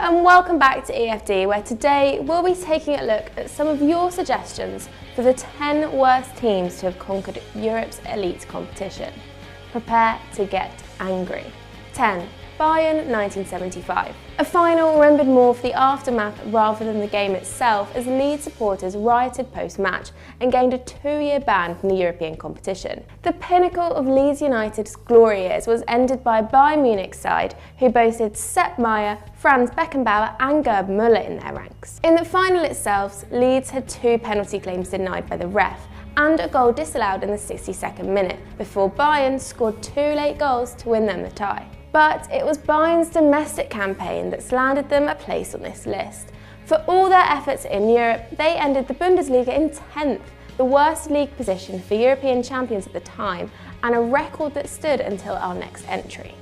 and welcome back to EFD, where today we'll be taking a look at some of your suggestions for the 10 worst teams to have conquered Europe's elite competition. Prepare to get angry. 10. Bayern 1975. A final remembered more for the aftermath rather than the game itself, as Leeds supporters rioted post-match and gained a 2-year ban from the European competition. The pinnacle of Leeds United's glory years was ended by Bayern Munich's side, who boasted Sepp Maier, Franz Beckenbauer and Gerd Müller in their ranks. In the final itself, Leeds had 2 penalty claims denied by the ref and a goal disallowed in the 62nd minute, before Bayern scored 2 late goals to win them the tie. But it was Bayern's domestic campaign that landed them a place on this list. For all their efforts in Europe, they ended the Bundesliga in 10th, the worst league position for European champions at the time, and a record that stood until our next entry.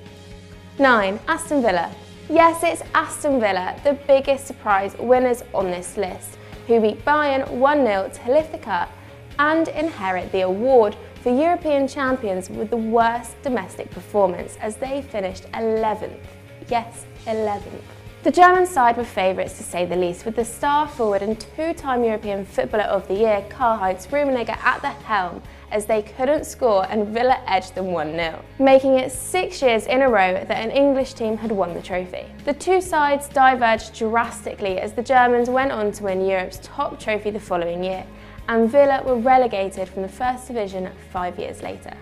9. Aston Villa. Yes, it's Aston Villa, the biggest surprise winners on this list, who beat Bayern 1-0 to lift the cup and inherit the award for European champions with the worst domestic performance, as they finished 11th. Yes, 11th. The German side were favourites to say the least, with the star forward and 2-time European Footballer of the Year Karl-Heinz Rummenigge at the helm, as they couldn't score and Villa edged them 1-0, making it 6 years in a row that an English team had won the trophy. The two sides diverged drastically as the Germans went on to win Europe's top trophy the following year, and Villa were relegated from the First Division 5 years later.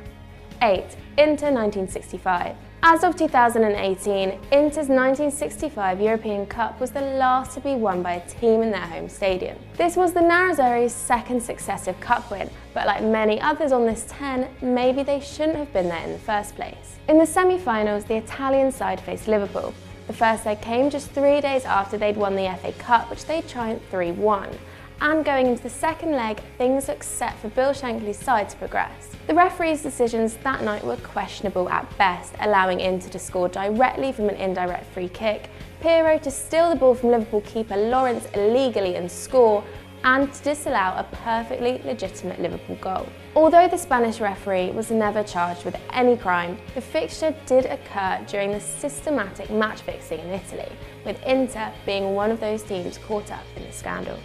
8. Inter 1965. As of 2018, Inter's 1965 European Cup was the last to be won by a team in their home stadium. This was the Nerazzurri's second successive cup win, but like many others on this 10, maybe they shouldn't have been there in the first place. In the semi-finals, the Italian side faced Liverpool. The first leg came just 3 days after they'd won the FA Cup, which they triumphed 3-1. And going into the second leg, things looked set for Bill Shankly's side to progress. The referee's decisions that night were questionable at best, allowing Inter to score directly from an indirect free kick, Pirlo to steal the ball from Liverpool keeper Lawrence illegally and score, and to disallow a perfectly legitimate Liverpool goal. Although the Spanish referee was never charged with any crime, the fixture did occur during the systematic match fixing in Italy, with Inter being one of those teams caught up in the scandal.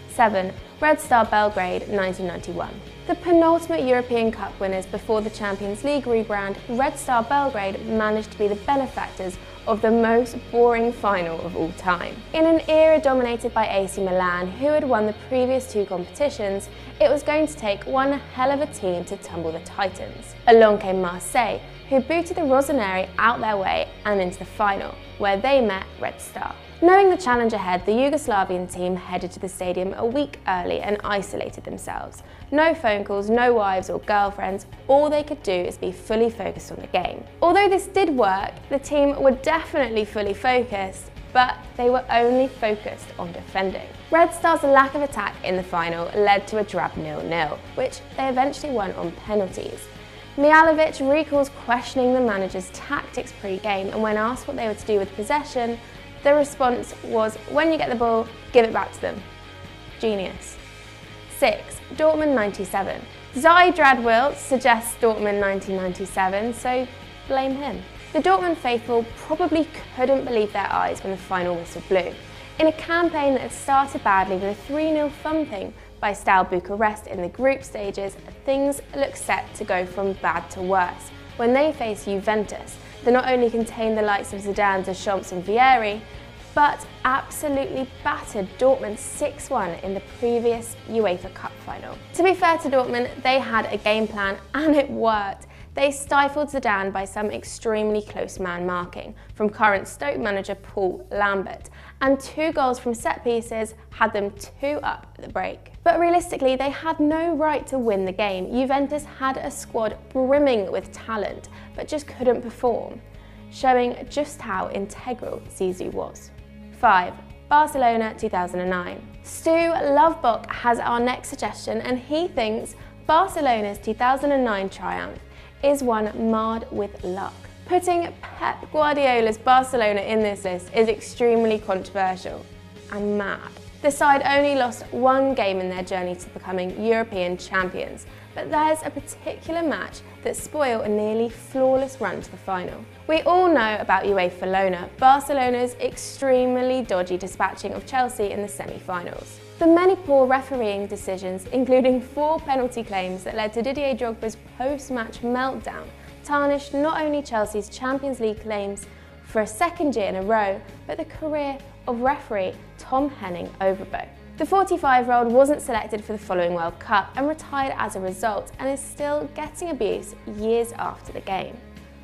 7. Red Star Belgrade 1991. The penultimate European Cup winners before the Champions League rebrand, Red Star Belgrade managed to be the benefactors of the most boring final of all time. In an era dominated by AC Milan, who had won the previous 2 competitions, it was going to take one hell of a team to tumble the Titans. Along came Marseille, who booted the Rossoneri out their way and into the final, where they met Red Star. Knowing the challenge ahead, the Yugoslavian team headed to the stadium a week early and isolated themselves. No phone calls, no wives or girlfriends, all they could do is be fully focused on the game. Although this did work, the team were definitely fully focused, but they were only focused on defending. Red Star's lack of attack in the final led to a drab 0-0, which they eventually won on penalties. Mihajlovic recalls questioning the manager's tactics pre-game, and when asked what they were to do with possession, the response was, when you get the ball, give it back to them. Genius. 6. Dortmund 97. Zeid Radwill suggests Dortmund 1997, so blame him. The Dortmund faithful probably couldn't believe their eyes when the final whistle blew. In a campaign that had started badly with a 3-0 thumping by Steaua Bucharest in the group stages, things looked set to go from bad to worse when they faced Juventus, that not only contained the likes of Zidane, Deschamps and Vieri, but absolutely battered Dortmund 6-1 in the previous UEFA Cup final. To be fair to Dortmund, they had a game plan and it worked. They stifled Zidane by some extremely close man marking from current Stoke manager Paul Lambert, and 2 goals from set pieces had them 2 up at the break. But realistically, they had no right to win the game. Juventus had a squad brimming with talent, but just couldn't perform, showing just how integral Zizou was. 5. Barcelona 2009. Stu Lovebock has our next suggestion, and he thinks Barcelona's 2009 triumph is one marred with luck. Putting Pep Guardiola's Barcelona in this list is extremely controversial and mad. The side only lost one game in their journey to becoming European champions, but there's a particular match that spoiled a nearly flawless run to the final. We all know about UEFA Lona, Barcelona's extremely dodgy dispatching of Chelsea in the semi-finals. The many poor refereeing decisions, including 4 penalty claims that led to Didier Drogba's post-match meltdown, tarnished not only Chelsea's Champions League claims for a second year in a row, but the career of referee Tom Henning-Overbo. The 45-year-old wasn't selected for the following World Cup and retired as a result, and is still getting abuse years after the game.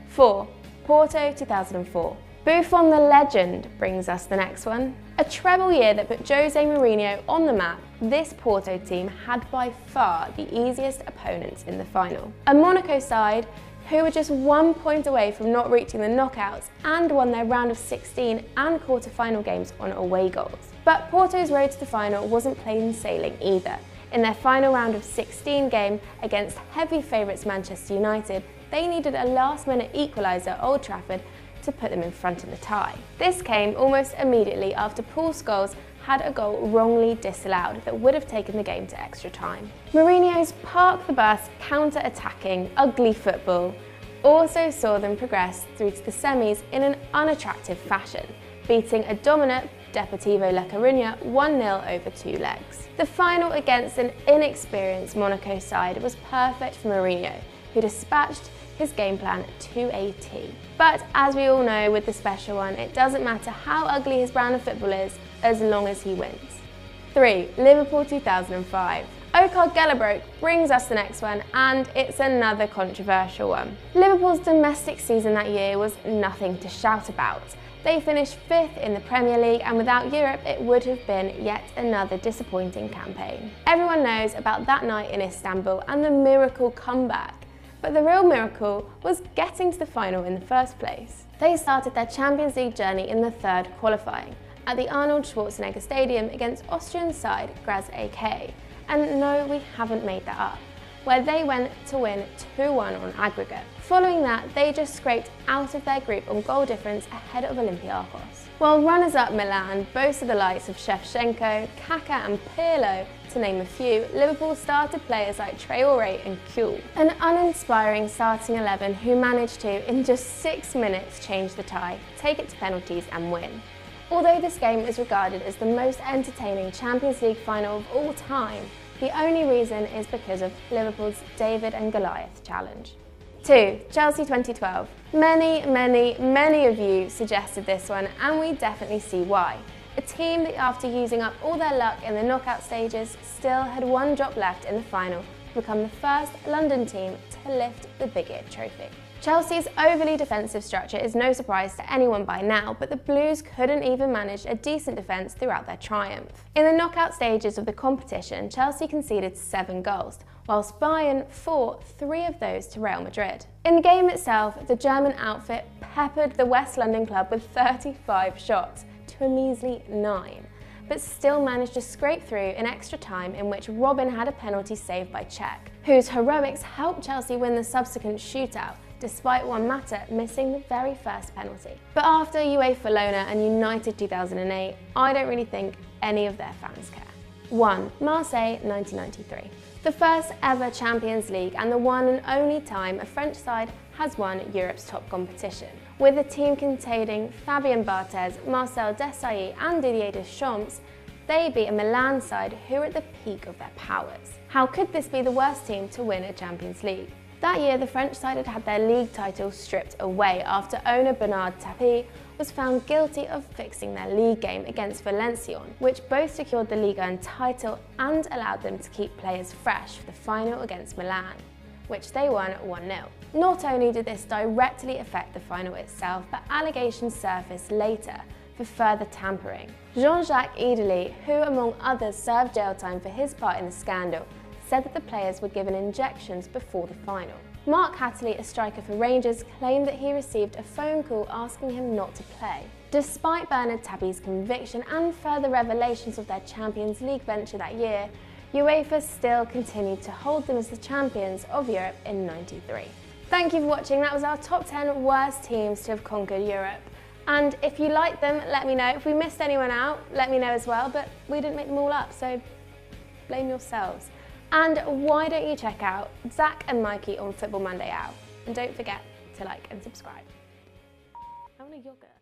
4. Porto 2004. Buffon the legend brings us the next one. A treble year that put Jose Mourinho on the map, this Porto team had by far the easiest opponents in the final. A Monaco side who were just 1 point away from not reaching the knockouts and won their round of 16 and quarter-final games on away goals. But Porto's road to the final wasn't plain sailing either. In their final round of 16 game against heavy favourites Manchester United, they needed a last-minute equaliser at Old Trafford to put them in front of the tie. This came almost immediately after Paul Scholes had a goal wrongly disallowed that would have taken the game to extra time. Mourinho's park the bus, counter-attacking, ugly football also saw them progress through to the semis in an unattractive fashion, beating a dominant Deportivo La Coruña 1-0 over 2 legs. The final against an inexperienced Monaco side was perfect for Mourinho, who dispatched his game plan to a T. But as we all know with the special one, it doesn't matter how ugly his brand of football is, as long as he wins. 3. Liverpool 2005. Oakard Gellebroek brings us the next one, and it's another controversial one. Liverpool's domestic season that year was nothing to shout about. They finished 5th in the Premier League, and without Europe it would have been yet another disappointing campaign. Everyone knows about that night in Istanbul and the miracle comeback. But the real miracle was getting to the final in the first place. They started their Champions League journey in the 3rd qualifying at the Arnold Schwarzenegger Stadium against Austrian side Graz AK. And no, we haven't made that up, where they went to win 2-1 on aggregate. Following that, they just scraped out of their group on goal difference ahead of Olympiacos. While runners-up Milan boasted the likes of Shevchenko, Kaká and Pirlo, to name a few, Liverpool started players like Traoré and Kewell. An uninspiring starting 11 who managed to, in just 6 minutes, change the tie, take it to penalties and win. Although this game is regarded as the most entertaining Champions League final of all time, the only reason is because of Liverpool's David and Goliath challenge. 2. Chelsea 2012. Many of you suggested this one, and we definitely see why. A team that, after using up all their luck in the knockout stages, still had 1 drop left in the final to become the first London team to lift the Big Ear trophy. Chelsea's overly defensive structure is no surprise to anyone by now, but the Blues couldn't even manage a decent defence throughout their triumph. In the knockout stages of the competition, Chelsea conceded 7 goals, whilst Bayern fought 3 of those to Real Madrid. In the game itself, the German outfit peppered the West London club with 35 shots to a measly 9, but still managed to scrape through in extra time, in which Robin had a penalty saved by Cech, whose heroics helped Chelsea win the subsequent shootout, despite Juan Mata missing the very first penalty. But after UEFA Lona and United 2008, I don't really think any of their fans care. 1. Marseille 1993. The first ever Champions League and the one and only time a French side has won Europe's top competition. With a team containing Fabien Barthez, Marcel Desailly and Didier Deschamps, they beat a Milan side who were at the peak of their powers. How could this be the worst team to win a Champions League? That year, the French side had had their league title stripped away after owner Bernard Tapie was found guilty of fixing their league game against Valenciennes, which both secured the Ligue 1 title and allowed them to keep players fresh for the final against Milan, which they won 1-0. Not only did this directly affect the final itself, but allegations surfaced later for further tampering. Jean-Jacques Idélie, who among others served jail time for his part in the scandal, said that the players were given injections before the final. Mark Hatterley, a striker for Rangers, claimed that he received a phone call asking him not to play. Despite Bernard Tapie's conviction and further revelations of their Champions League venture that year, UEFA still continued to hold them as the champions of Europe in '93. Thank you for watching. That was our top 10 worst teams to have conquered Europe. And if you like them, let me know. If we missed anyone out, let me know as well, but we didn't make them all up, so blame yourselves. And why don't you check out Zach and Mikey on Football Monday Out? And don't forget to like and subscribe. I want a yogurt.